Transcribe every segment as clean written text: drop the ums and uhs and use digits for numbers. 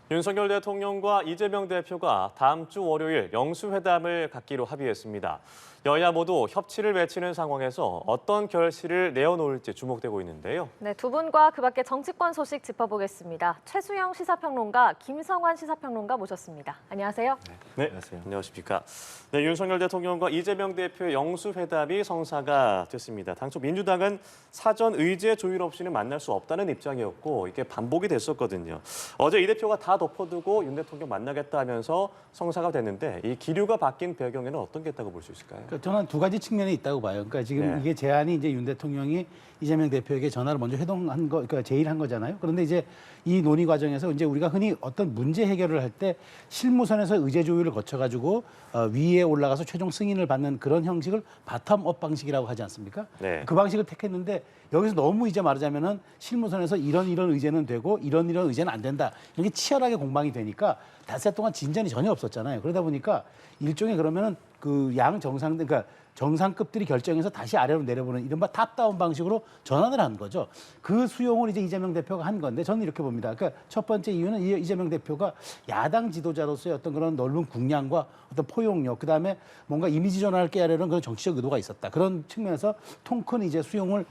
윤석열 대통령과 이재명 대표가 다음 주 월요일 영수회담을 갖기로 합의했습니다. 여야 모두 협치를 외치는 상황에서 어떤 결실을 내어놓을지 주목되고 있는데요. 네, 두 분과 그 밖에 정치권 소식 짚어보겠습니다. 최수영 시사평론가, 김성환 시사평론가 모셨습니다. 안녕하세요. 네, 안녕하세요. 안녕하십니까. 네, 윤석열 대통령과 이재명 대표의 영수회담이 성사가 됐습니다. 당초 민주당은 사전 의제 조율 없이는 만날 수 없다는 입장이었고 이게 반복이 됐었거든요. 어제 이 대표가 다 덮어두고 윤 대통령 만나겠다 하면서 성사가 됐는데 이 기류가 바뀐 배경에는 어떤 게 있다고 볼 수 있을까요? 그러니까 저는 두 가지 측면이 있다고 봐요. 그러니까 지금 네. 이게 제안이 이제 윤 대통령이 이재명 대표에게 전화를 먼저 회동한 거, 그러니까 제의를 한 거잖아요. 그런데 이제 이 논의 과정에서 이제 우리가 흔히 어떤 문제 해결을 할 때 실무선에서 의제 조율을 거쳐가지고 위에 올라가서 최종 승인을 받는 그런 형식을 바텀업 방식이라고 하지 않습니까? 네. 그 방식을 택했는데 여기서 너무 이제 말하자면은 실무선에서 이런 의제는 되고 이런 의제는 안 된다. 이렇게 치열하게 공방이 되니까 닷새 동안 진전이 전혀 없었잖아요. 그러다 보니까 일종의 그러면은 그 양 정상들, 그러니까 정상급들이 결정해서 다시 아래로 내려보는 이른바 탑다운 방식으로 전환을 한 거죠. 그 수용을 이제 이재명 대표가 한 건데 저는 이렇게 봅니다. 그러니까 첫 번째 이유는 이재명 대표가 야당 지도자로서의 어떤 그런 넓은 국량과 어떤 포용력, 그다음에 뭔가 이미지 전환을 깨하려는 그런 정치적 의도가 있었다. 그런 측면에서 통큰 이제 수용을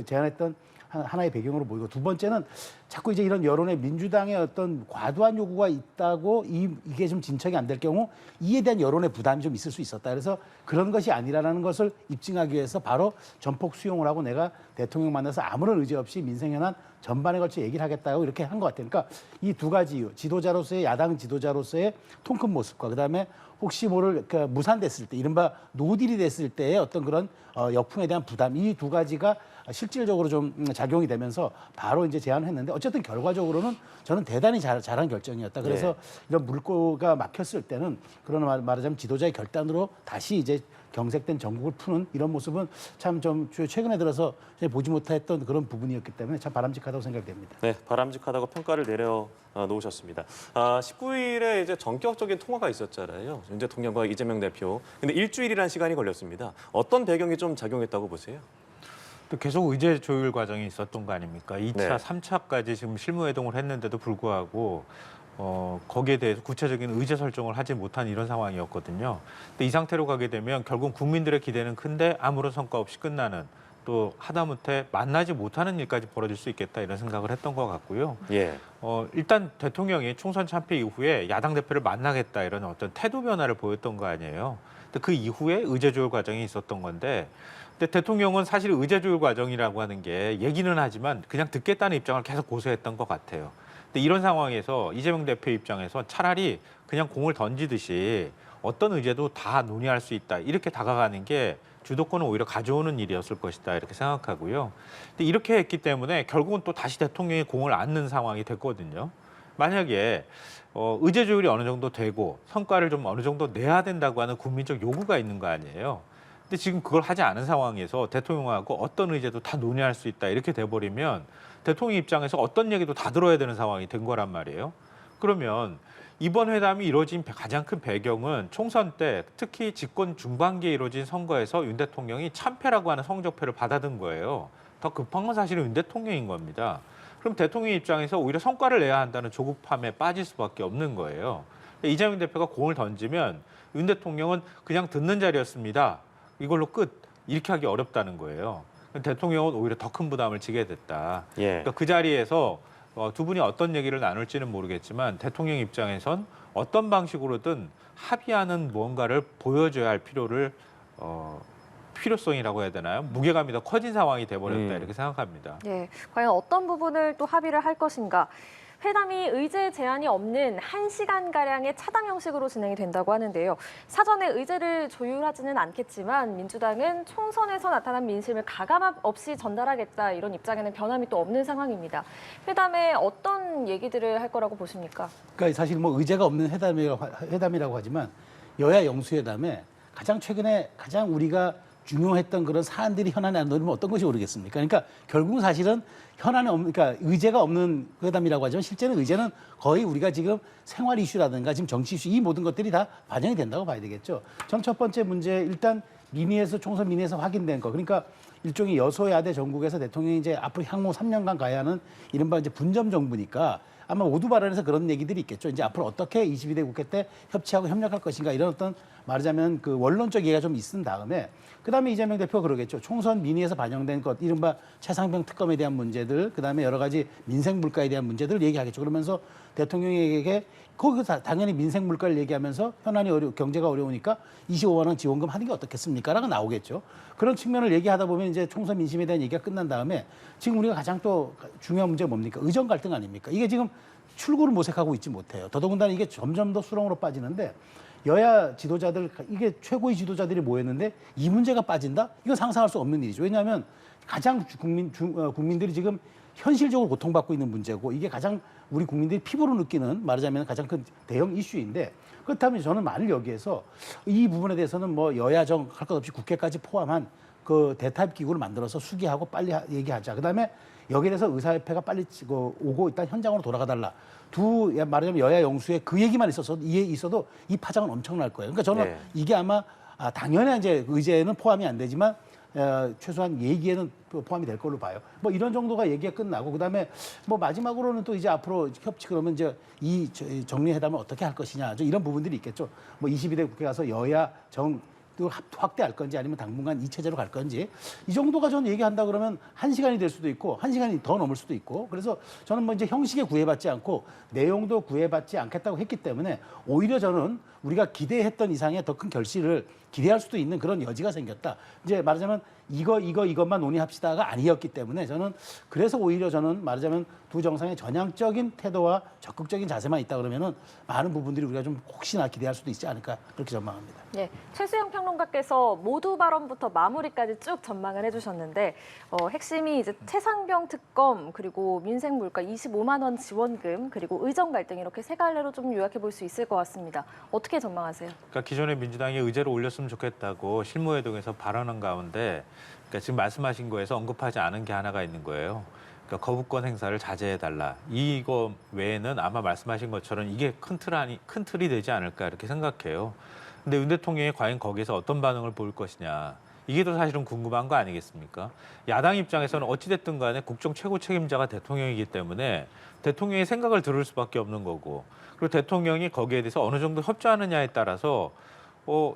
제안했던 하나의 배경으로 보이고, 두 번째는 자꾸 이제 이런 여론의 민주당의 어떤 과도한 요구가 있다고 이게 좀 진척이 안 될 경우 이에 대한 여론의 부담이 좀 있을 수 있었다. 그래서 그런 것이 아니라는 것을 입증하기 위해서 바로 전폭 수용을 하고 내가 대통령 만나서 아무런 의제 없이 민생 현안 전반에 걸쳐 얘기를 하겠다고 이렇게 한 것 같아요. 그러니까 이 두 가지 이유, 지도자로서의 야당 지도자로서의 통큰 모습과 그다음에 혹시 모를 그러니까 무산됐을 때, 이른바 노딜이 됐을 때의 어떤 그런 역풍에 대한 부담, 이 두 가지가 실질적으로 좀 작용이 되면서 바로 이제 제안을 했는데 어쨌든 결과적으로는 저는 대단히 잘한 결정이었다. 그래서 네. 이런 물꼬가 막혔을 때는 그런 말하자면 지도자의 결단으로 다시 이제 경색된 전국을 푸는 이런 모습은 참 좀 최근에 들어서 보지 못했던 그런 부분이었기 때문에 참 바람직하다고 생각됩니다. 네, 바람직하다고 평가를 내려 놓으셨습니다. 19일에 이제 전격적인 통화가 있었잖아요. 윤 대통령과 이재명 대표. 근데 일주일이라는 시간이 걸렸습니다. 어떤 배경이 좀 작용했다고 보세요? 또 계속 의제 조율 과정이 있었던 거 아닙니까? 2차, 네. 3차까지 지금 실무회동을 했는데도 불구하고 거기에 대해서 구체적인 의제 설정을 하지 못한 이런 상황이었거든요. 근데 이 상태로 가게 되면 결국 국민들의 기대는 큰데 아무런 성과 없이 끝나는, 또 하다못해 만나지 못하는 일까지 벌어질 수 있겠다 이런 생각을 했던 것 같고요. 예. 일단 대통령이 총선 참패 이후에 야당 대표를 만나겠다 이런 어떤 태도 변화를 보였던 거 아니에요. 근데 그 이후에 의제 조율 과정이 있었던 건데, 근데 대통령은 사실 의제 조율 과정이라고 하는 게 얘기는 하지만 그냥 듣겠다는 입장을 계속 고수했던 것 같아요. 근데 이런 상황에서 이재명 대표 입장에서 차라리 그냥 공을 던지듯이 어떤 의제도 다 논의할 수 있다, 이렇게 다가가는 게 주도권을 오히려 가져오는 일이었을 것이다 이렇게 생각하고요. 근데 이렇게 했기 때문에 결국은 또 다시 대통령이 공을 안는 상황이 됐거든요. 만약에 의제 조율이 어느 정도 되고 성과를 좀 어느 정도 내야 된다고 하는 국민적 요구가 있는 거 아니에요. 근데 지금 그걸 하지 않은 상황에서 대통령하고 어떤 의제도 다 논의할 수 있다 이렇게 돼버리면 대통령 입장에서 어떤 얘기도 다 들어야 되는 상황이 된 거란 말이에요. 그러면 이번 회담이 이루어진 가장 큰 배경은 총선 때 특히 집권 중반기에 이루어진 선거에서 윤 대통령이 참패라고 하는 성적표를 받아든 거예요. 더 급한 건 사실은 윤 대통령인 겁니다. 그럼 대통령 입장에서 오히려 성과를 내야 한다는 조급함에 빠질 수밖에 없는 거예요. 이재명 대표가 공을 던지면 윤 대통령은 그냥 듣는 자리였습니다, 이걸로 끝, 이렇게 하기 어렵다는 거예요. 대통령은 오히려 더 큰 부담을 지게 됐다. 예. 그러니까 그 자리에서 두 분이 어떤 얘기를 나눌지는 모르겠지만 대통령 입장에선 어떤 방식으로든 합의하는 무언가를 보여줘야 할 필요성이라고 해야 되나요? 무게감이 더 커진 상황이 돼버렸다 이렇게 생각합니다. 예, 과연 어떤 부분을 또 합의를 할 것인가? 회담이 의제 제한이 없는 1시간가량의 차당 형식으로 진행이 된다고 하는데요. 사전에 의제를 조율하지는 않겠지만 민주당은 총선에서 나타난 민심을 가감 없이 전달하겠다, 이런 입장에는 변함이 또 없는 상황입니다. 회담에 어떤 얘기들을 할 거라고 보십니까? 그러니까 사실 뭐 의제가 없는 회담이라고 하지만 여야 영수회담에 최근에 가장 우리가 중요했던 그런 사안들이 현안에 안 놓이면 어떤 것이 오르겠습니까? 그러니까 결국은 사실은 그러니까 의제가 없는 회담이라고 하지만 실제는 의제는 거의 우리가 지금 생활 이슈라든가 지금 정치 이슈, 이 모든 것들이 다 반영이 된다고 봐야 되겠죠. 저는 첫 번째 문제, 일단 총선 민의에서 확인된 거. 그러니까 일종의 여소야대 전국에서 대통령이 이제 앞으로 향후 3년간 가야 하는 이른바 이제 분점 정부니까 아마 모두 발언에서 그런 얘기들이 있겠죠. 이제 앞으로 어떻게 22대 국회 때 협치하고 협력할 것인가 이런 어떤 말하자면 그 원론적 얘기가 좀 있은 다음에 그다음에 이재명 대표가 그러겠죠. 총선 민의에서 반영된 것, 이른바 최상병 특검에 대한 문제들, 그다음에 여러 가지 민생 물가에 대한 문제들을 얘기하겠죠. 그러면서 대통령에게 거기서 당연히 민생 물가를 얘기하면서 경제가 어려우니까 25만 원 지원금 하는 게 어떻겠습니까? 라고 나오겠죠. 그런 측면을 얘기하다 보면 이제 총선 민심에 대한 얘기가 끝난 다음에 지금 우리가 가장 또 중요한 문제가 뭡니까? 의정 갈등 아닙니까? 이게 지금 출구를 모색하고 있지 못해요. 더더군다나 이게 점점 더 수렁으로 빠지는데 여야 지도자들, 이게 최고의 지도자들이 모였는데 이 문제가 빠진다? 이건 상상할 수 없는 일이죠. 왜냐하면 가장 국민들이 지금 현실적으로 고통받고 있는 문제고 이게 가장 우리 국민들이 피부로 느끼는 말하자면 가장 큰 대형 이슈인데 그렇다면 저는 만일 여기에서 이 부분에 대해서는 뭐 여야정 할 것 없이 국회까지 포함한 그 대타협 기구를 만들어서 수기하고 빨리 얘기하자. 그다음에 여기에 대해서 의사협회가 빨리 오고 일단 현장으로 돌아가 달라. 말하자면 여야 영수에 그 얘기만 있어도 이 파장은 엄청날 거예요. 그러니까 저는 네. 이게 아마 당연히 이제 의제에는 포함이 안 되지만 최소한 얘기에는 포함이 될 걸로 봐요. 뭐 이런 정도가 얘기가 끝나고 그다음에 뭐 마지막으로는 또 이제 앞으로 협치 그러면 이제 이 정리회담을 어떻게 할 것이냐 이런 부분들이 있겠죠. 뭐 22대 국회 가서 여야 정 또 확대할 건지 아니면 당분간 이 체제로 갈 건지 이 정도가 저는 얘기한다 그러면 1시간이 될 수도 있고 1시간이 더 넘을 수도 있고 그래서 저는 뭐 이제 형식에 구애받지 않고 내용도 구애받지 않겠다고 했기 때문에 오히려 저는 우리가 기대했던 이상의 더 큰 결실을 기대할 수도 있는 그런 여지가 생겼다. 이제 말하자면 이것만 논의합시다가 아니었기 때문에 저는 그래서 오히려 저는 말하자면 두 정상의 전향적인 태도와 적극적인 자세만 있다 그러면은 많은 부분들이 우리가 좀 혹시나 기대할 수도 있지 않을까 그렇게 전망합니다. 네, 최수영 평론가께서 모두 발언부터 마무리까지 쭉 전망을 해주셨는데 핵심이 이제 최상병 특검 그리고 민생 물가 25만 원 지원금 그리고 의정 갈등 이렇게 세 갈래로 좀 요약해 볼 수 있을 것 같습니다. 어떻게 전망하세요? 그러니까 기존에 민주당이 의제를 올렸으면 좋겠다고 실무회동에서 발언한 가운데 그러니까 지금 말씀하신 거에서 언급하지 않은 게 하나가 있는 거예요. 그러니까 거부권 행사를 자제해달라. 이거 외에는 아마 말씀하신 것처럼 이게 큰 틀이 되지 않을까 이렇게 생각해요. 근데 윤 대통령이 과연 거기에서 어떤 반응을 보일 것이냐. 이게 더 사실은 궁금한 거 아니겠습니까? 야당 입장에서는 어찌됐든 간에 국정 최고 책임자가 대통령이기 때문에 대통령의 생각을 들을 수밖에 없는 거고 그리고 대통령이 거기에 대해서 어느 정도 협조하느냐에 따라서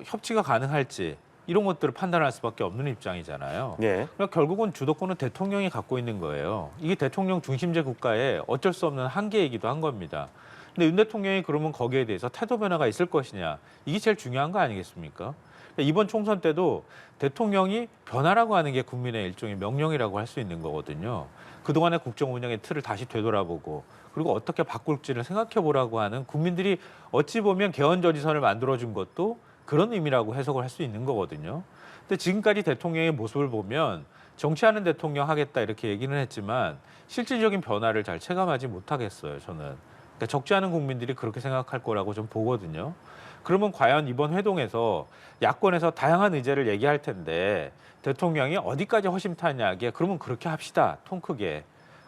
협치가 가능할지 이런 것들을 판단할 수밖에 없는 입장이잖아요. 네. 그러니까 결국은 주도권은 대통령이 갖고 있는 거예요. 이게 대통령 중심제 국가의 어쩔 수 없는 한계이기도 한 겁니다. 근데 윤 대통령이 그러면 거기에 대해서 태도 변화가 있을 것이냐. 이게 제일 중요한 거 아니겠습니까? 이번 총선 때도 대통령이 변화라고 하는 게 국민의 일종의 명령이라고 할 수 있는 거거든요. 그동안의 국정 운영의 틀을 다시 되돌아보고 그리고 어떻게 바꿀지를 생각해 보라고 하는 국민들이 어찌 보면 개헌저지선을 만들어준 것도 그런 의미라고 해석을 할 수 있는 거거든요. 근데 지금까지 대통령의 모습을 보면 정치하는 대통령 하겠다 이렇게 얘기는 했지만 실질적인 변화를 잘 체감하지 못하겠어요, 저는. 그러니까 적지 않은 국민들이 그렇게 생각할 거라고 좀 보거든요. 그러면 과연 이번 회동에서 야권에서 다양한 의제를 얘기할 텐데 대통령이 어디까지 허심탄회하게 그러면 그렇게 합시다, 통 크게.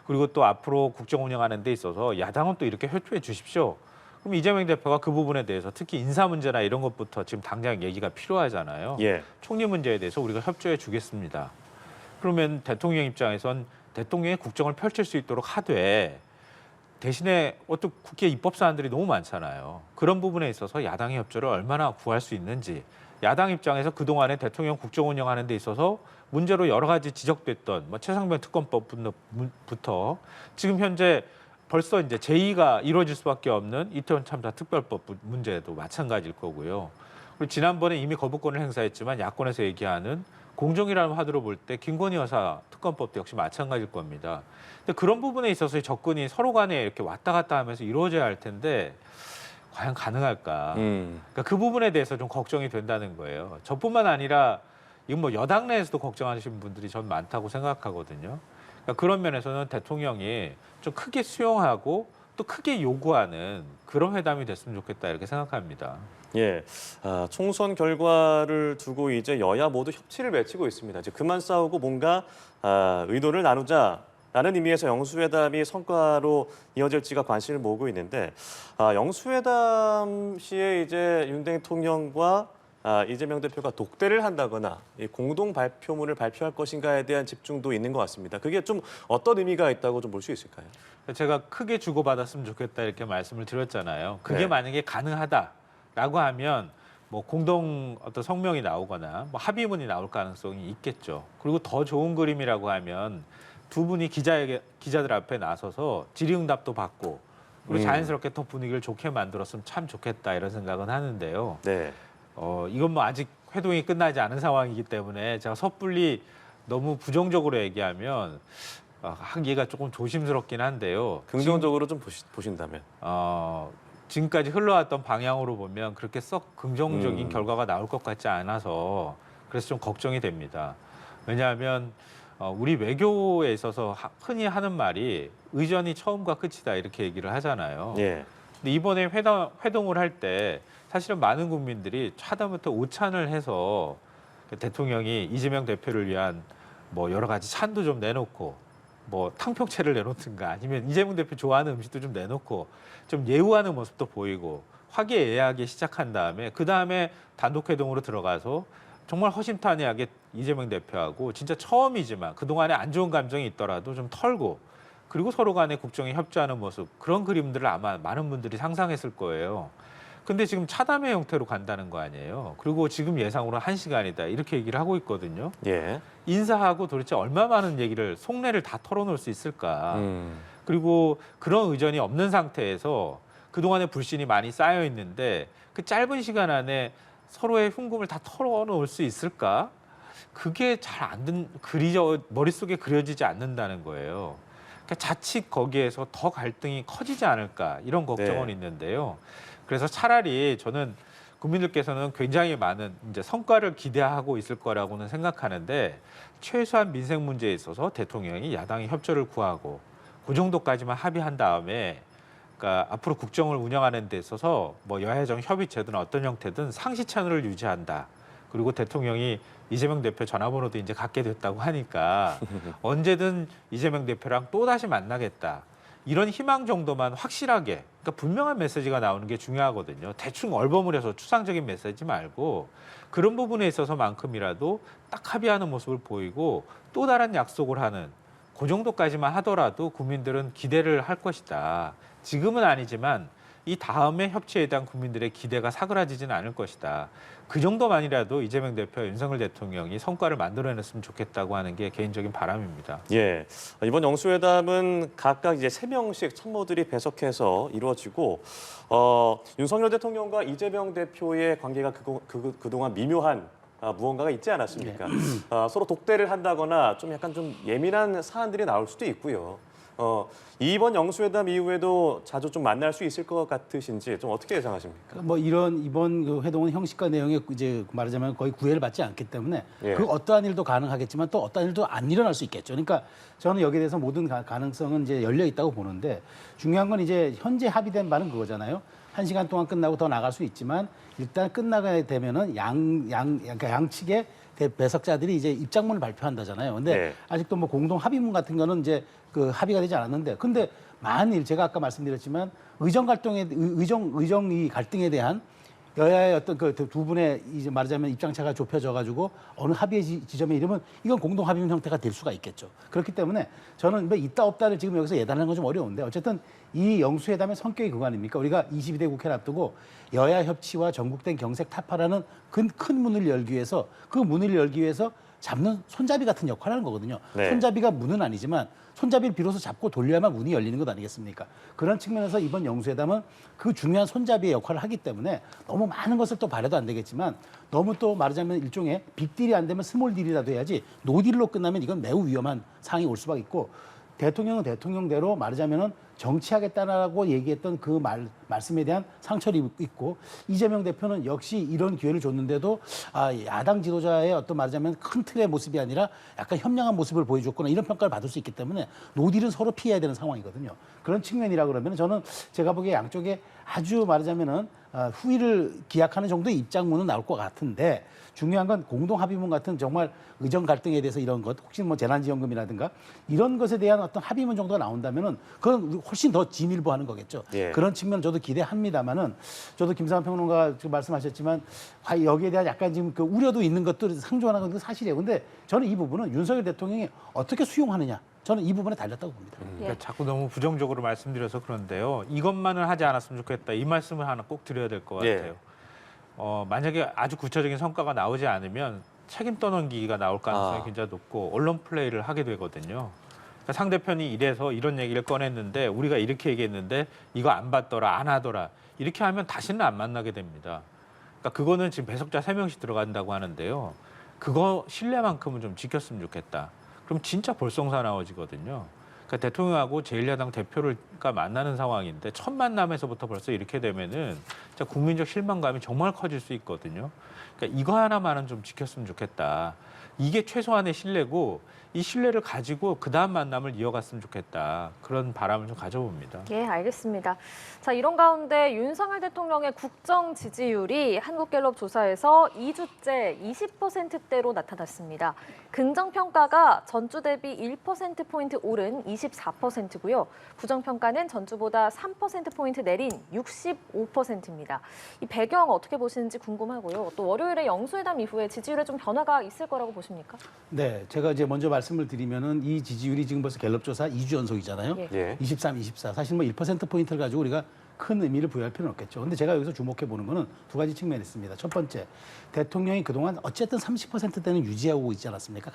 그리고 또 앞으로 국정 운영하는 데 있어서 야당은 또 이렇게 협조해 주십시오. 그럼 이재명 대표가 그 부분에 대해서 특히 인사 문제나 이런 것부터 지금 당장 얘기가 필요하잖아요. 예. 총리 문제에 대해서 우리가 협조해 주겠습니다. 그러면 대통령 입장에선 대통령이 국정을 펼칠 수 있도록 하되 대신에 어떤 국회 입법 사안들이 너무 많잖아요. 그런 부분에 있어서 야당의 협조를 얼마나 구할 수 있는지 야당 입장에서 그동안에 대통령 국정 운영하는 데 있어서 문제로 여러 가지 지적됐던 최상병 특검법부터 지금 현재 벌써 이제 제2가 이루어질 수밖에 없는 이태원 참사 특별법 문제도 마찬가지일 거고요. 그리고 지난번에 이미 거부권을 행사했지만 야권에서 얘기하는 공정이라는 화두로 볼 때 김건희 여사 특검법도 역시 마찬가지일 겁니다. 근데 그런 부분에 있어서의 접근이 서로 간에 이렇게 왔다 갔다 하면서 이루어져야 할 텐데 과연 가능할까? 그러니까 그 부분에 대해서 좀 걱정이 된다는 거예요. 저뿐만 아니라 이건 뭐 여당 내에서도 걱정하시는 분들이 전 많다고 생각하거든요. 그러니까 그런 면에서는 대통령이 좀 크게 수용하고 또 크게 요구하는 그런 회담이 됐으면 좋겠다 이렇게 생각합니다. 예, 총선 결과를 두고 이제 여야 모두 협치를 맺히고 있습니다. 이제 그만 싸우고 뭔가 의도를 나누자라는 의미에서 영수회담이 성과로 이어질지가 관심을 모으고 있는데 영수회담 시에 이제 윤 대통령과 이재명 대표가 독대를 한다거나 이 공동 발표문을 발표할 것인가에 대한 집중도 있는 것 같습니다. 그게 좀 어떤 의미가 있다고 좀 볼 수 있을까요? 제가 크게 주고받았으면 좋겠다 이렇게 말씀을 드렸잖아요. 그게 네. 만약에 가능하다라고 하면 뭐 공동 어떤 성명이 나오거나 뭐 합의문이 나올 가능성이 있겠죠. 그리고 더 좋은 그림이라고 하면 두 분이 기자들 앞에 나서서 질의응답도 받고 그리고 자연스럽게 더 분위기를 좋게 만들었으면 참 좋겠다 이런 생각은 하는데요. 네. 이건 뭐 아직 회동이 끝나지 않은 상황이기 때문에 제가 섣불리 너무 부정적으로 얘기하면 하기가 조금 조심스럽긴 한데요. 긍정적으로 좀 보신다면. 지금까지 흘러왔던 방향으로 보면 그렇게 썩 긍정적인 결과가 나올 것 같지 않아서 그래서 좀 걱정이 됩니다. 왜냐하면 우리 외교에 있어서 흔히 하는 말이 의전이 처음과 끝이다 이렇게 얘기를 하잖아요. 예. 근데 이번에 회동을 할 때 사실은 많은 국민들이 차다부터 오찬을 해서 대통령이 이재명 대표를 위한 뭐 여러 가지 찬도 좀 내놓고 뭐 탕평채를 내놓든가 아니면 이재명 대표 좋아하는 음식도 좀 내놓고 좀 예우하는 모습도 보이고 화기애애하게 시작한 다음에 그 다음에 단독 회동으로 들어가서 정말 허심탄회하게 이재명 대표하고 진짜 처음이지만 그동안에 안 좋은 감정이 있더라도 좀 털고 그리고 서로 간에 국정에 협조하는 모습 그런 그림들을 아마 많은 분들이 상상했을 거예요. 근데 지금 차담회 형태로 간다는 거 아니에요. 그리고 지금 예상으로 1시간이다 이렇게 얘기를 하고 있거든요. 예. 인사하고 도대체 얼마 많은 얘기를 속내를 다 털어놓을 수 있을까. 그리고 그런 의전이 없는 상태에서 그동안에 불신이 많이 쌓여 있는데 그 짧은 시간 안에 서로의 흉금을 다 털어놓을 수 있을까? 그게 잘 머릿속에 그려지지 않는다는 거예요. 그러니까 자칫 거기에서 더 갈등이 커지지 않을까 이런 걱정은 네. 있는데요. 그래서 차라리 저는 국민들께서는 굉장히 많은 이제 성과를 기대하고 있을 거라고는 생각하는데 최소한 민생 문제에 있어서 대통령이 야당의 협조를 구하고 그 정도까지만 합의한 다음에 그러니까 앞으로 국정을 운영하는 데 있어서 뭐 여야정 협의체든 어떤 형태든 상시 채널을 유지한다. 그리고 대통령이 이재명 대표 전화번호도 이제 갖게 됐다고 하니까 언제든 이재명 대표랑 또다시 만나겠다. 이런 희망 정도만 확실하게, 그러니까 분명한 메시지가 나오는 게 중요하거든요. 대충 얼버무려서 추상적인 메시지 말고 그런 부분에 있어서만큼이라도 딱 합의하는 모습을 보이고 또 다른 약속을 하는 그 정도까지만 하더라도 국민들은 기대를 할 것이다. 지금은 아니지만 이 다음에 협치에 대한 국민들의 기대가 사그라지지는 않을 것이다. 그 정도만이라도 이재명 대표, 윤석열 대통령이 성과를 만들어냈으면 좋겠다고 하는 게 개인적인 바람입니다. 예. 이번 영수회담은 각각 이제 3명씩 참모들이 배석해서 이루어지고 윤석열 대통령과 이재명 대표의 관계가 그동안 미묘한 무언가가 있지 않았습니까? 서로 독대를 한다거나 좀 약간 좀 예민한 사안들이 나올 수도 있고요. 이번 영수회담 이후에도 자주 좀 만날 수 있을 것 같으신지 좀 어떻게 예상하십니까? 뭐 이번 그 회동은 형식과 내용에 이제 말하자면 거의 구애를 받지 않기 때문에 예. 그 어떠한 일도 가능하겠지만 또 어떠한 일도 안 일어날 수 있겠죠. 그러니까 저는 여기에 대해서 모든 가능성은 이제 열려 있다고 보는데 중요한 건 이제 현재 합의된 바는 그거잖아요. 1시간 동안 끝나고 더 나갈 수 있지만 일단 끝나게 되면은 그러니까 양측의 배석자들이 이제 입장문을 발표한다잖아요. 근데 네. 아직도 뭐 공동 합의문 같은 거는 이제 그 합의가 되지 않았는데 근데 만일 제가 아까 말씀드렸지만 의정 이 갈등에 대한 여야의 어떤 그 두 분의 이제 말하자면 입장차가 좁혀져 가지고 어느 합의의 지점에 이르면 이건 공동 합의문 형태가 될 수가 있겠죠. 그렇기 때문에 저는 뭐 있다 없다를 지금 여기서 예단하는 건 좀 어려운데 어쨌든 이 영수회담의 성격이 그거 아닙니까? 우리가 22대 국회를 앞두고 여야 협치와 전국된 경색 타파라는 큰 문을 열기 위해서 그 문을 열기 위해서 잡는 손잡이 같은 역할을 하는 거거든요. 네. 손잡이가 문은 아니지만 손잡이를 비로소 잡고 돌려야만 문이 열리는 것 아니겠습니까? 그런 측면에서 이번 영수회담은 그 중요한 손잡이의 역할을 하기 때문에 너무 많은 것을 또 바라도 안 되겠지만 너무 또 말하자면 일종의 빅딜이 안 되면 스몰딜이라도 해야지 노딜로 끝나면 이건 매우 위험한 상황이 올 수밖에 있고 대통령은 대통령대로 말하자면은 정치하겠다라고 얘기했던 그 말씀에 대한 상처를 입고 이재명 대표는 역시 이런 기회를 줬는데도 야당 지도자의 어떤 말하자면 큰 틀의 모습이 아니라 약간 현명한 모습을 보여줬구나 이런 평가를 받을 수 있기 때문에 노딜은 서로 피해야 되는 상황이거든요. 그런 측면이라 그러면 저는 제가 보기에 양쪽에 아주 말하자면은 후위를 기약하는 정도의 입장문은 나올 것 같은데 중요한 건 공동 합의문 같은 정말 의정 갈등에 대해서 이런 것 혹시 뭐 재난지원금이라든가 이런 것에 대한 어떤 합의문 정도가 나온다면은 그건 훨씬 더 진일보하는 거겠죠. 예. 그런 측면 저도 기대합니다만은 저도 김상환 평론가 지금 말씀하셨지만 여기에 대한 약간 지금 그 우려도 있는 것도 상조하는 건 사실이에요. 근데 저는 이 부분은 윤석열 대통령이 어떻게 수용하느냐 저는 이 부분에 달렸다고 봅니다. 그러니까 자꾸 너무 부정적으로 말씀드려서 그런데요. 이것만은 하지 않았으면 좋겠다. 이 말씀을 하나 꼭 드려야 될 것 예. 같아요. 만약에 아주 구체적인 성과가 나오지 않으면 책임 떠넘기기가 나올 가능성이 굉장히 높고 언론 플레이를 하게 되거든요. 그러니까 상대편이 이래서 이런 얘기를 꺼냈는데 우리가 이렇게 얘기했는데 이거 안 받더라, 안 하더라. 이렇게 하면 다시는 안 만나게 됩니다. 그러니까 그거는 지금 배석자 3명씩 들어간다고 하는데요. 그거 신뢰만큼은 좀 지켰으면 좋겠다. 그럼 진짜 볼썽사나워지거든요. 그러니까 대통령하고 제1야당 대표가 만나는 상황인데 첫 만남에서부터 벌써 이렇게 되면은 진짜 국민적 실망감이 정말 커질 수 있거든요. 그러니까 이거 하나만은 좀 지켰으면 좋겠다. 이게 최소한의 신뢰고 이 신뢰를 가지고 그다음 만남을 이어갔으면 좋겠다. 그런 바람을 좀 가져봅니다. 예, 알겠습니다. 자, 이런 가운데 윤석열 대통령의 국정 지지율이 한국갤럽 조사에서 2주째 20%대로 나타났습니다. 긍정평가가 전주 대비 1%포인트 오른 24%고요. 부정평가는 전주보다 3%포인트 내린 65%입니다. 이 배경 어떻게 보시는지 궁금하고요. 또 월요일에 영수회담 이후에 지지율에 좀 변화가 있을 거라고 보십니까? 네, 제가 이제 먼저 말씀을 드리면은 이 지지율이 지금 벌써 갤럽 조사 2주 연속이잖아요. 예. 예. 23, 24. 사실 뭐 1%포인트를 가지고 우리가 큰 의미를 부여할 필요는 없겠죠. 근데 제가 여기서 주목해 보는 거는 두 가지 측면이 있습니다. 첫 번째, 대통령이 그동안 어쨌든 30%대는 유지하고 있지 않았습니까?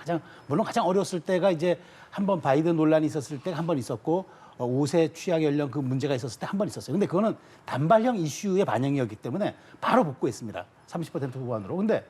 물론 가장 어려웠을 때가 이제 한번 바이든 논란이 있었을 때 한 번 있었고 5세 취약 연령 그 문제가 있었을 때 한 번 있었어요. 근데 그거는 단발형 이슈의 반영이었기 때문에 바로 복구했습니다. 30% 후반으로. 근데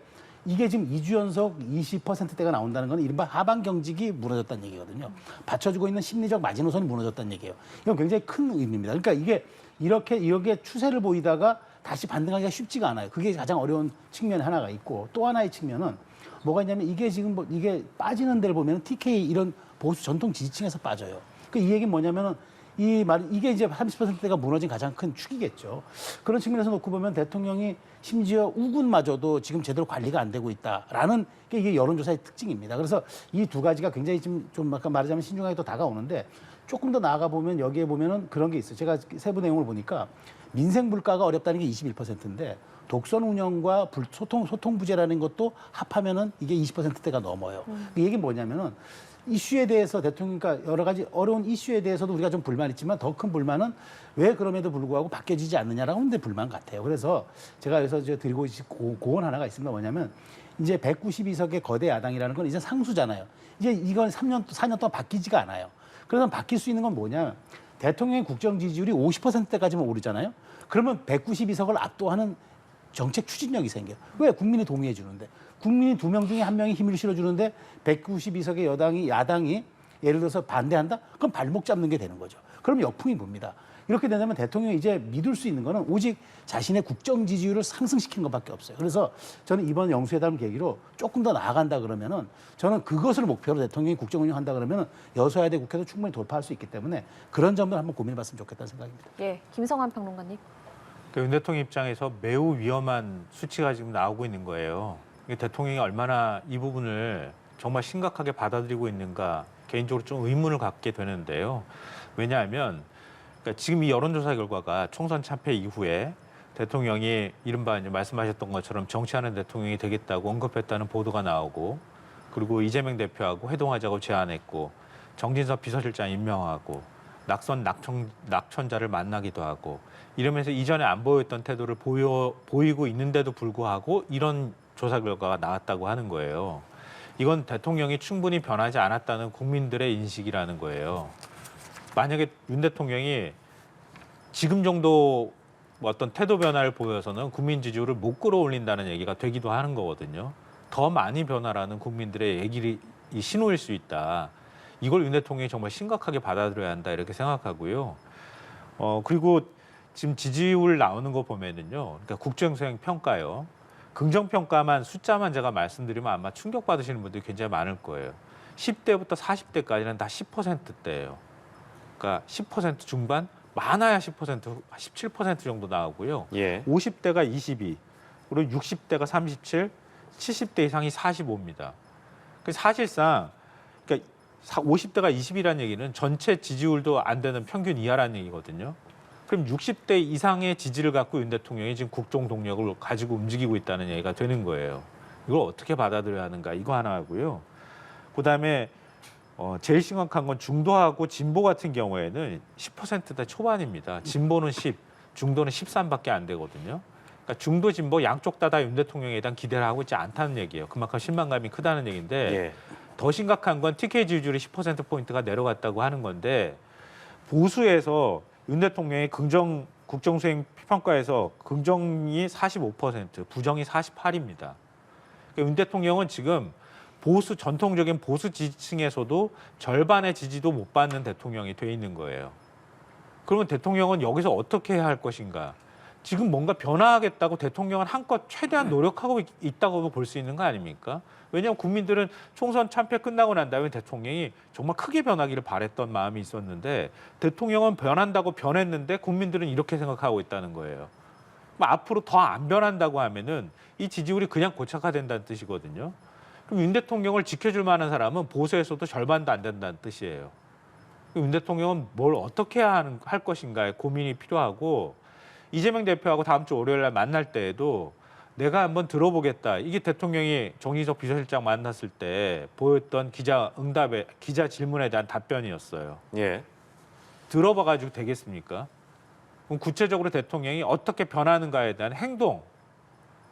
이게 지금 2주 연속 20%대가 나온다는 건 이른바 하방 경직이 무너졌다는 얘기거든요. 받쳐주고 있는 심리적 마지노선이 무너졌다는 얘기예요. 이건 굉장히 큰 의미입니다. 그러니까 이게 이렇게 추세를 보이다가 다시 반등하기가 쉽지가 않아요. 그게 가장 어려운 측면 하나가 있고 또 하나의 측면은 뭐가 있냐면 이게 지금 이게 빠지는 데를 보면 TK 이런 보수 전통 지지층에서 빠져요. 그 이 얘기는 뭐냐면은 이게 이제 30%대가 무너진 가장 큰 축이겠죠. 그런 측면에서 놓고 보면 대통령이 심지어 우군마저도 지금 제대로 관리가 안 되고 있다라는 게 이게 여론조사의 특징입니다. 그래서 이 두 가지가 굉장히 좀 아까 말하자면 신중하게 또 다가오는데 조금 더 나아가 보면 여기에 보면은 그런 게 있어요. 제가 세부 내용을 보니까 민생 물가가 어렵다는 게 21%인데 독선 운영과 소통 부재라는 것도 합하면은 이게 20%대가 넘어요. 이 얘기는 뭐냐면은 이슈에 대해서 대통령, 그러니까 여러 가지 어려운 이슈에 대해서도 우리가 좀 불만이 있지만 더 큰 불만은 왜 그럼에도 불구하고 바뀌어지지 않느냐라고 하는 데 불만 같아요. 그래서 제가 여기서 드리고 있는 고언 하나가 있습니다. 뭐냐면 이제 192석의 거대 야당이라는 건 이제 상수잖아요. 이제 이건 4년 동안 바뀌지가 않아요. 그래서 바뀔 수 있는 건 뭐냐. 대통령의 국정 지지율이 50%대까지만 오르잖아요. 그러면 192석을 압도하는 정책 추진력이 생겨요. 왜? 국민이 동의해 주는데. 국민이 2명 중에 1명이 힘을 실어주는데 192석의 야당이 예를 들어서 반대한다? 그럼 발목 잡는 게 되는 거죠. 그럼 역풍이 붑니다. 이렇게 된다면 대통령이 이제 믿을 수 있는 거는 오직 자신의 국정 지지율을 상승시키는 것밖에 없어요. 그래서 저는 이번 영수회담 계기로 조금 더 나아간다 그러면은 저는 그것을 목표로 대통령이 국정 운영한다 그러면은 여소야대 국회도 충분히 돌파할 수 있기 때문에 그런 점을 한번 고민해봤으면 좋겠다는 생각입니다. 예, 김성환 평론가님. 윤 대통령 입장에서 매우 위험한 수치가 지금 나오고 있는 거예요. 대통령이 얼마나 이 부분을 정말 심각하게 받아들이고 있는가 개인적으로 좀 의문을 갖게 되는데요. 왜냐하면 그러니까 지금 이 여론조사 결과가 총선 참패 이후에 대통령이 이른바 이제 말씀하셨던 것처럼 정치하는 대통령이 되겠다고 언급했다는 보도가 나오고 그리고 이재명 대표하고 회동하자고 제안했고 정진석 비서실장 임명하고 낙천자를 만나기도 하고 이러면서 이전에 안 보였던 태도를 보이고 있는데도 불구하고 이런 조사 결과가 나왔다고 하는 거예요. 이건 대통령이 충분히 변하지 않았다는 국민들의 인식이라는 거예요. 만약에 윤 대통령이 지금 정도 어떤 태도 변화를 보여서는 국민 지지율을 못 끌어올린다는 얘기가 되기도 하는 거거든요. 더 많이 변화라는 국민들의 얘기를 신호일 수 있다. 이걸 윤 대통령이 정말 심각하게 받아들여야 한다 이렇게 생각하고요. 그리고 지금 지지율 나오는 거 보면은요. 그러니까 국정수행 평가요. 긍정평가만 숫자만 제가 말씀드리면 아마 충격받으시는 분들이 굉장히 많을 거예요. 10대부터 40대까지는 다 10%대예요. 그러니까 10% 중반, 많아야 10%, 17% 정도 나오고요. 예. 50대가 22, 그리고 60대가 37, 70대 이상이 45입니다. 그래서 사실상 그러니까 50대가 20이라는 얘기는 전체 지지율도 안 되는 평균 이하라는 얘기거든요. 그럼 60대 이상의 지지를 갖고 윤 대통령이 지금 국정 동력을 가지고 움직이고 있다는 얘기가 되는 거예요. 이걸 어떻게 받아들여야 하는가 이거 하나 하고요. 그다음에 제일 심각한 건 중도하고 진보 같은 경우에는 10%대 초반입니다. 진보는 10, 중도는 13밖에 안 되거든요. 그러니까 중도 진보 양쪽 다 윤 대통령에 대한 기대를 하고 있지 않다는 얘기예요. 그만큼 실망감이 크다는 얘기인데 예. 더 심각한 건 TK 지지율이 10%포인트가 내려갔다고 하는 건데 보수에서 윤 대통령의 국정수행 평가에서 긍정이 45%, 부정이 48입니다. 그러니까 윤 대통령은 지금 전통적인 보수 지지층에서도 절반의 지지도 못 받는 대통령이 돼 있는 거예요. 그러면 대통령은 여기서 어떻게 해야 할 것인가? 지금 뭔가 변화하겠다고 대통령은 한껏 최대한 노력하고 있다고 볼 수 있는 거 아닙니까? 왜냐하면 국민들은 총선 참패 끝나고 난 다음에 대통령이 정말 크게 변하기를 바랬던 마음이 있었는데 대통령은 변한다고 변했는데 국민들은 이렇게 생각하고 있다는 거예요. 그럼 앞으로 더 안 변한다고 하면은 이 지지율이 그냥 고착화된다는 뜻이거든요. 그럼 윤 대통령을 지켜줄 만한 사람은 보수에서도 절반도 안 된다는 뜻이에요. 윤 대통령은 뭘 어떻게 할 것인가에 고민이 필요하고 이재명 대표하고 다음 주 월요일 날 만날 때에도 내가 한번 들어보겠다. 이게 대통령이 정진석 비서실장 만났을 때 보였던 기자 질문에 대한 답변이었어요. 예. 들어봐가지고 되겠습니까? 그럼 구체적으로 대통령이 어떻게 변하는가에 대한 행동,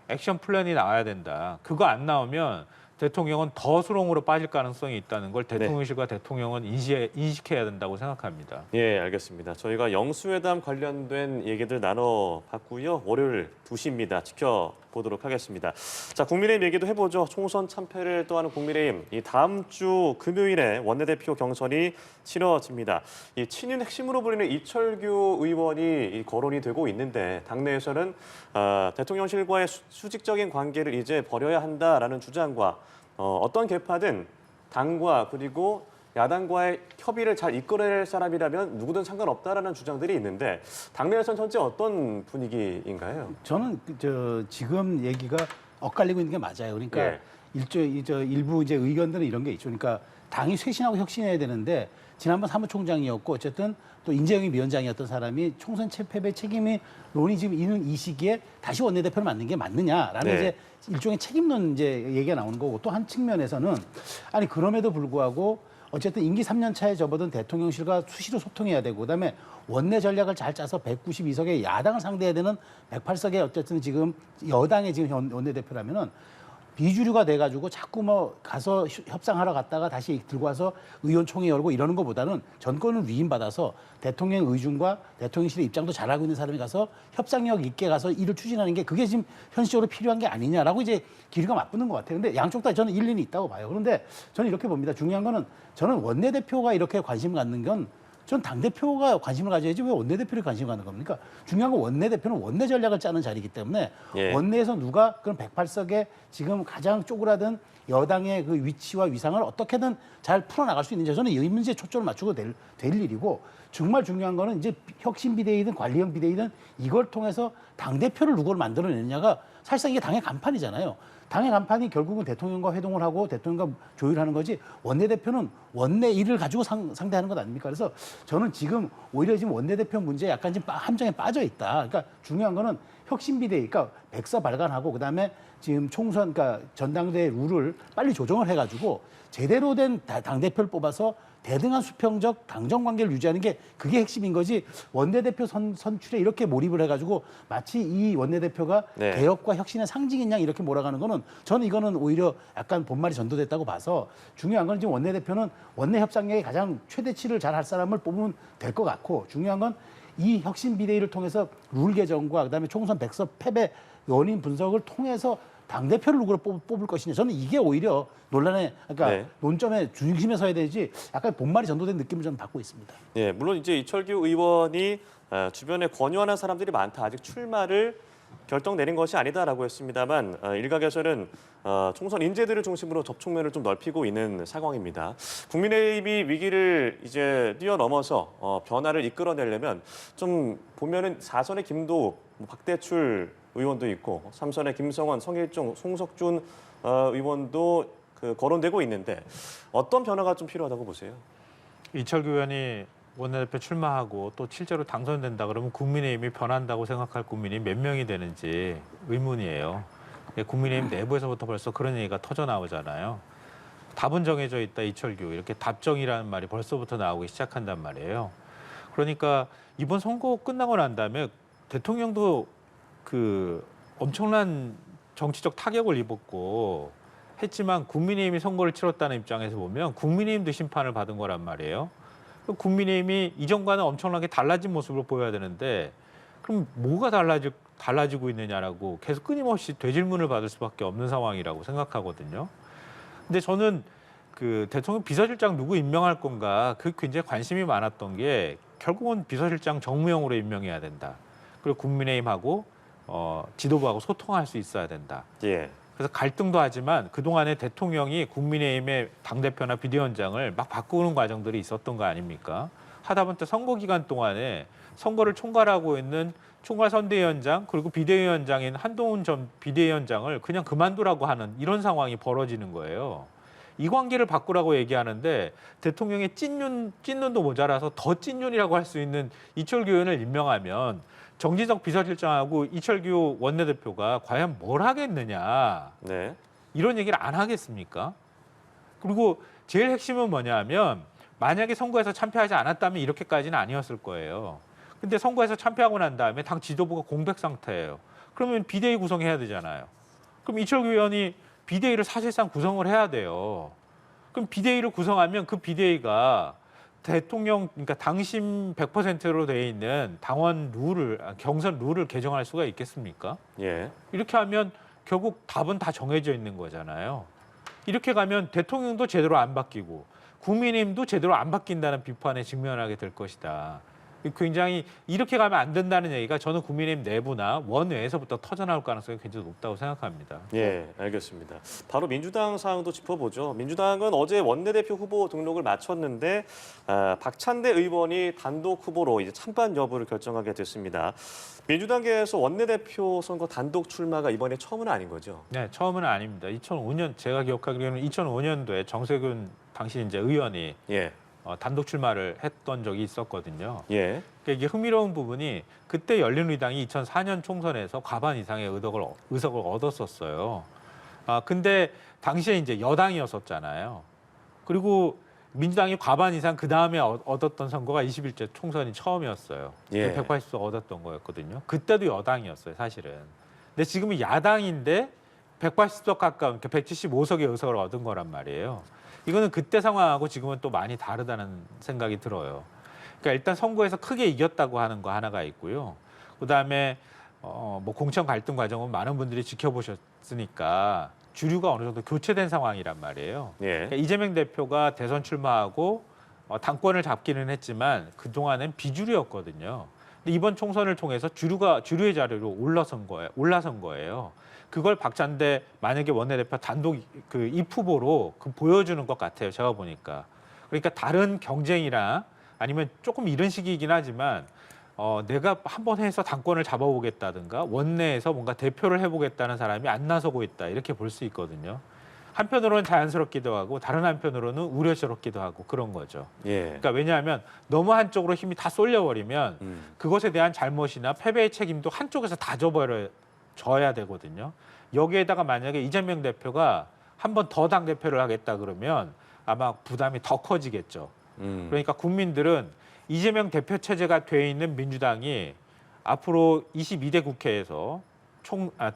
액션 플랜이 나와야 된다. 그거 안 나오면 대통령은 더 수렁으로 빠질 가능성이 있다는 걸 대통령실과 대통령은 인식해야 된다고 생각합니다. 예, 알겠습니다. 저희가 영수회담 관련된 얘기들 나눠봤고요. 월요일 2시입니다. 지켜보도록 하겠습니다. 자, 국민의힘 얘기도 해보죠. 총선 참패를 떠하는 국민의힘. 이 다음 주 금요일에 원내대표 경선이 치러집니다. 이 친윤 핵심으로 불리는 이철규 의원이 거론이 되고 있는데 당내에서는 대통령실과의 수직적인 관계를 이제 버려야 한다라는 주장과 어떤 계파든 당과 그리고 야당과의 협의를 잘 이끌어낼 사람이라면 누구든 상관없다라는 주장들이 있는데 당내에서는 현재 어떤 분위기인가요? 저는 지금 얘기가 엇갈리고 있는 게 맞아요. 그러니까 예. 일부 이제 의견들은 이런 게 있죠. 그러니까 당이 쇄신하고 혁신해야 되는데 지난번 사무총장이었고 어쨌든 또 인재영입 위원장이었던 사람이 총선 패배 책임이 논의 지금 있는 이 시기에 다시 원내대표를 맡는 게 맞느냐라는 네. 이제 일종의 책임론 이제 얘기가 나오는 거고 또 한 측면에서는 아니 그럼에도 불구하고 어쨌든 임기 3년 차에 접어든 대통령실과 수시로 소통해야 되고 그다음에 원내 전략을 잘 짜서 192석의 야당을 상대해야 되는 108석의 어쨌든 지금 여당의 지금 원내대표라면은 비주류가 돼가지고 자꾸 뭐 가서 협상하러 갔다가 다시 들고 와서 의원총회 열고 이러는 것보다는 전권을 위임받아서 대통령의 의중과 대통령실의 입장도 잘 알고 있는 사람이 가서 협상력 있게 가서 일을 추진하는 게 그게 지금 현실적으로 필요한 게 아니냐라고 이제 기류가 맞붙는 것 같아요. 근데 양쪽 다 저는 일리는 있다고 봐요. 그런데 저는 이렇게 봅니다. 중요한 거는 저는 원내대표가 이렇게 관심 갖는 건 전 당대표가 관심을 가져야지 왜 원내대표를 관심 갖는 겁니까? 중요한 건 원내대표는 원내 전략을 짜는 자리이기 때문에 예. 원내에서 누가 그런 108석에 지금 가장 쪼그라든 여당의 그 위치와 위상을 어떻게든 잘 풀어나갈 수 있는지 저는 이 문제에 초점을 맞추고 될 일이고 정말 중요한 거는 이제 혁신 비대위든 관리형 비대위든 이걸 통해서 당대표를 누구를 만들어내느냐가 사실상 이게 당의 간판이잖아요. 당의 간판이 결국은 대통령과 회동을 하고 대통령과 조율하는 거지 원내대표는 원내 일을 가지고 상대하는 것 아닙니까? 그래서 저는 지금 오히려 지금 원내대표 문제에 약간 지금 함정에 빠져 있다. 그러니까 중요한 거는 혁신비대위, 그러니까 백서 발간하고 그다음에 지금 총선, 그러니까 전당대회 룰을 빨리 조정을 해가지고 제대로 된 당대표를 뽑아서 대등한 수평적 당정 관계를 유지하는 게 그게 핵심인 거지 원내대표 선출에 이렇게 몰입을 해가지고 마치 이 원내대표가 네. 개혁과 혁신의 상징인 양 이렇게 몰아가는 거는 저는 이거는 오히려 약간 본말이 전도됐다고 봐서 중요한 건 지금 원내대표는 원내 협상력에 가장 최대치를 잘 할 사람을 뽑으면 될 것 같고 중요한 건 이 혁신 비대위를 통해서 룰 개정과 그다음에 총선 백서 패배 원인 분석을 통해서 당대표를 누구를 뽑을 것이냐. 저는 이게 오히려 논란의, 그러니까 네. 논점의 중심에 서야 되지 약간 본말이 전도된 느낌을 저는 받고 있습니다. 예, 물론 이제 이철규 의원이 주변에 권유하는 사람들이 많다. 아직 출마를 결정 내린 것이 아니다라고 했습니다만 일각에서는 총선 인재들을 중심으로 접촉면을 좀 넓히고 있는 상황입니다. 국민의힘이 위기를 이제 뛰어넘어서 변화를 이끌어내려면 좀 보면은 4선의 김도욱, 박대출 의원도 있고 3선의 김성원, 성일종, 송석준 의원도 거론되고 있는데 어떤 변화가 좀 필요하다고 보세요? 이철규 의원이 원내대표 출마하고 또 실제로 당선된다 그러면 국민의힘이 변한다고 생각할 국민이 몇 명이 되는지 의문이에요. 국민의힘 내부에서부터 벌써 그런 얘기가 터져 나오잖아요. 답은 정해져 있다 이철규 이렇게 답정이라는 말이 벌써부터 나오기 시작한단 말이에요. 그러니까 이번 선거 끝나고 난 다음에 대통령도 그 엄청난 정치적 타격을 입었고 했지만 국민의힘이 선거를 치렀다는 입장에서 보면 국민의힘도 심판을 받은 거란 말이에요. 국민의힘이 이전과는 엄청나게 달라진 모습을 보여야 되는데 그럼 뭐가 달라지고 있느냐라고 계속 끊임없이 되질문을 받을 수밖에 없는 상황이라고 생각하거든요. 근데 저는 그 대통령 비서실장 누구 임명할 건가 그 굉장히 관심이 많았던 게 결국은 비서실장 정무용으로 임명해야 된다. 그리고 국민의힘하고 지도부하고 소통할 수 있어야 된다. 예. 그래서 갈등도 하지만 그동안에 대통령이 국민의힘의 당대표나 비대위원장을 막 바꾸는 과정들이 있었던 거 아닙니까? 하다 보니까 선거 기간 동안에 선거를 총괄하고 있는 총괄선대위원장 그리고 비대위원장인 한동훈 전 비대위원장을 그냥 그만두라고 하는 이런 상황이 벌어지는 거예요. 이 관계를 바꾸라고 얘기하는데 대통령의 찐눈도 모자라서 더 찐눈이라고 할 수 있는 이철규 의원을 임명하면 정진석 비서실장하고 이철규 원내대표가 과연 뭘 하겠느냐. 네. 이런 얘기를 안 하겠습니까? 그리고 제일 핵심은 뭐냐면 만약에 선거에서 참패하지 않았다면 이렇게까지는 아니었을 거예요. 근데 선거에서 참패하고 난 다음에 당 지도부가 공백 상태예요. 그러면 비대위 구성해야 되잖아요. 그럼 이철규 의원이 비대위를 사실상 구성을 해야 돼요. 그럼 비대위를 구성하면 그 비대위가 대통령, 그러니까 당심 100%로 돼 있는 당원 룰을, 경선 룰을 개정할 수가 있겠습니까? 예. 이렇게 하면 결국 답은 다 정해져 있는 거잖아요. 이렇게 가면 대통령도 제대로 안 바뀌고 국민의힘도 제대로 안 바뀐다는 비판에 직면하게 될 것이다. 굉장히 이렇게 가면 안 된다는 얘기가 저는 국민의힘 내부나 원외에서부터 터져나올 가능성이 굉장히 높다고 생각합니다. 예, 알겠습니다. 바로 민주당 사항도 짚어보죠. 민주당은 어제 원내대표 후보 등록을 마쳤는데 박찬대 의원이 단독 후보로 이제 찬반 여부를 결정하게 됐습니다. 민주당계에서 원내대표 선거 단독 출마가 이번에 처음은 아닌 거죠? 네, 처음은 아닙니다. 2005년 제가 기억하기로는 2005년도에 정세균 당시 이제 의원이 예. 단독 출마를 했던 적이 있었거든요. 예. 그러니까 이게 흥미로운 부분이 그때 열린우리당이 2004년 총선에서 과반 이상의 의석을 얻었었어요. 근데 당시에 이제 여당이었었잖아요. 그리고 민주당이 과반 이상 그 다음에 얻었던 선거가 21대 총선이 처음이었어요. 예. 180석 얻었던 거였거든요. 그때도 여당이었어요, 사실은. 근데 지금은 야당인데 180석 가까운 175석의 의석을 얻은 거란 말이에요. 이거는 그때 상황하고 지금은 또 많이 다르다는 생각이 들어요. 그러니까 일단 선거에서 크게 이겼다고 하는 거 하나가 있고요. 그다음에 뭐 공천 갈등 과정은 많은 분들이 지켜보셨으니까 주류가 어느 정도 교체된 상황이란 말이에요. 예. 그러니까 이재명 대표가 대선 출마하고 당권을 잡기는 했지만 그동안은 비주류였거든요. 근데 이번 총선을 통해서 주류의 자리로 올라선 거예요. 그걸 박찬대 만약에 원내대표 단독 그 입후보로 보여주는 것 같아요. 제가 보니까. 그러니까 다른 경쟁이나 아니면 조금 이런 식이긴 하지만 내가 한번 해서 당권을 잡아보겠다든가 원내에서 뭔가 대표를 해보겠다는 사람이 안 나서고 있다. 이렇게 볼 수 있거든요. 한편으로는 자연스럽기도 하고 다른 한편으로는 우려스럽기도 하고 그런 거죠. 예. 그러니까 왜냐하면 너무 한쪽으로 힘이 다 쏠려버리면 그것에 대한 잘못이나 패배의 책임도 한쪽에서 다 져야 되거든요. 여기에다가 만약에 이재명 대표가 한 번 더 당대표를 하겠다 그러면 아마 부담이 더 커지겠죠. 그러니까 국민들은 이재명 대표 체제가 돼 있는 민주당이 앞으로 22대 국회에서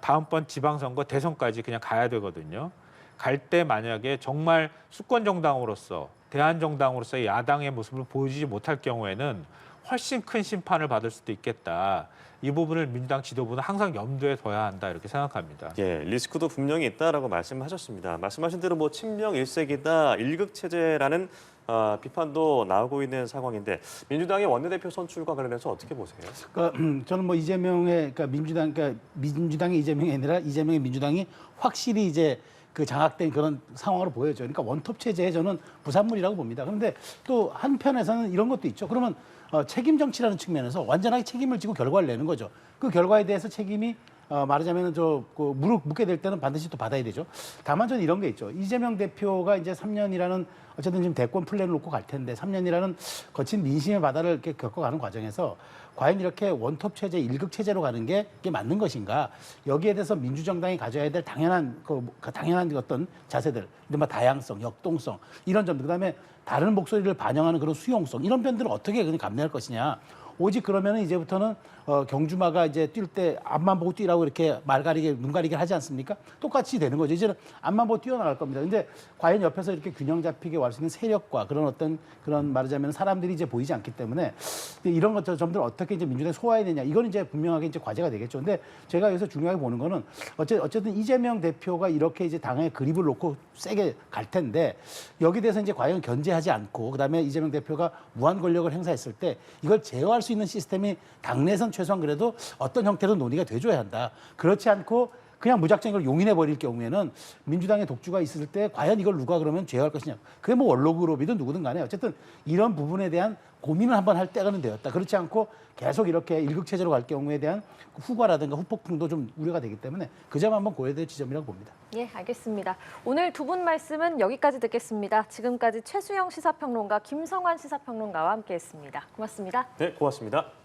다음번 지방선거 대선까지 그냥 가야 되거든요. 갈 때 만약에 정말 수권 정당으로서 대한정당으로서의 야당의 모습을 보여주지 못할 경우에는 훨씬 큰 심판을 받을 수도 있겠다. 이 부분을 민주당 지도부는 항상 염두에 둬야 한다 이렇게 생각합니다. 예, 리스크도 분명히 있다라고 말씀하셨습니다. 말씀하신 대로 뭐 친명 일색이다, 일극 체제라는 비판도 나오고 있는 상황인데 민주당의 원내대표 선출과 관련해서 어떻게 보세요? 그러니까 저는 뭐 이재명의 그러니까 민주당의 이재명이 아니라 이재명의 민주당이 확실히 이제 그 장악된 그런 상황으로 보여져요. 그러니까 원톱 체제에 저는 부산물이라고 봅니다. 그런데 또 한편에서는 이런 것도 있죠. 그러면 책임 정치라는 측면에서 완전하게 책임을 지고 결과를 내는 거죠. 그 결과에 대해서 책임이 말하자면 그 무릎 묻게 될 때는 반드시 또 받아야 되죠. 다만 저는 이런 게 있죠. 이재명 대표가 이제 3년이라는 어쨌든 지금 대권 플랜을 놓고 갈 텐데 3년이라는 거친 민심의 바다를 이렇게 겪어가는 과정에서 과연 이렇게 원톱 체제, 일극 체제로 가는 게 이게 맞는 것인가? 여기에 대해서 민주정당이 가져야 될 당연한 당연한 어떤 자세들, 이른바 다양성, 역동성 이런 점들, 그다음에 다른 목소리를 반영하는 그런 수용성 이런 면들을 어떻게 그냥 감내할 것이냐? 오직 그러면은 이제부터는 경주마가 이제 뛸 때 앞만 보고 뛰라고 이렇게 말 가리게 눈 가리게 하지 않습니까? 똑같이 되는 거죠. 이제는 앞만 보고 뛰어나갈 겁니다. 근데 과연 옆에서 이렇게 균형 잡히게 할 수 있는 세력과 그런 말하자면 사람들이 이제 보이지 않기 때문에 이런 것들 점들 어떻게 이제 민주당이 소화해야 되냐 이건 이제 분명하게 이제 과제가 되겠죠. 근데 제가 여기서 중요하게 보는 거는 어쨌든 이재명 대표가 이렇게 이제 당에 그립을 놓고 세게 갈 텐데 여기 대해서 이제 과연 견제하지 않고 그다음에 이재명 대표가 무한 권력을 행사했을 때 이걸 제어할 수 있는 시스템이 당내에선 최소한 그래도 어떤 형태로 논의가 돼줘야 한다. 그렇지 않고 그냥 무작정 이걸 용인해 버릴 경우에는 민주당의 독주가 있을 때 과연 이걸 누가 그러면 제어할 것이냐. 그게 뭐 원로그룹이든 누구든 간에 어쨌든 이런 부분에 대한 고민을 한번 할 때가 되었다. 그렇지 않고 계속 이렇게 일극체제로 갈 경우에 대한 후과라든가 후폭풍도 좀 우려가 되기 때문에 그 점 한번 고려될 지점이라고 봅니다. 예, 알겠습니다. 오늘 두 분 말씀은 여기까지 듣겠습니다. 지금까지 최수영 시사평론가, 김성환 시사평론가와 함께했습니다. 고맙습니다. 네, 고맙습니다.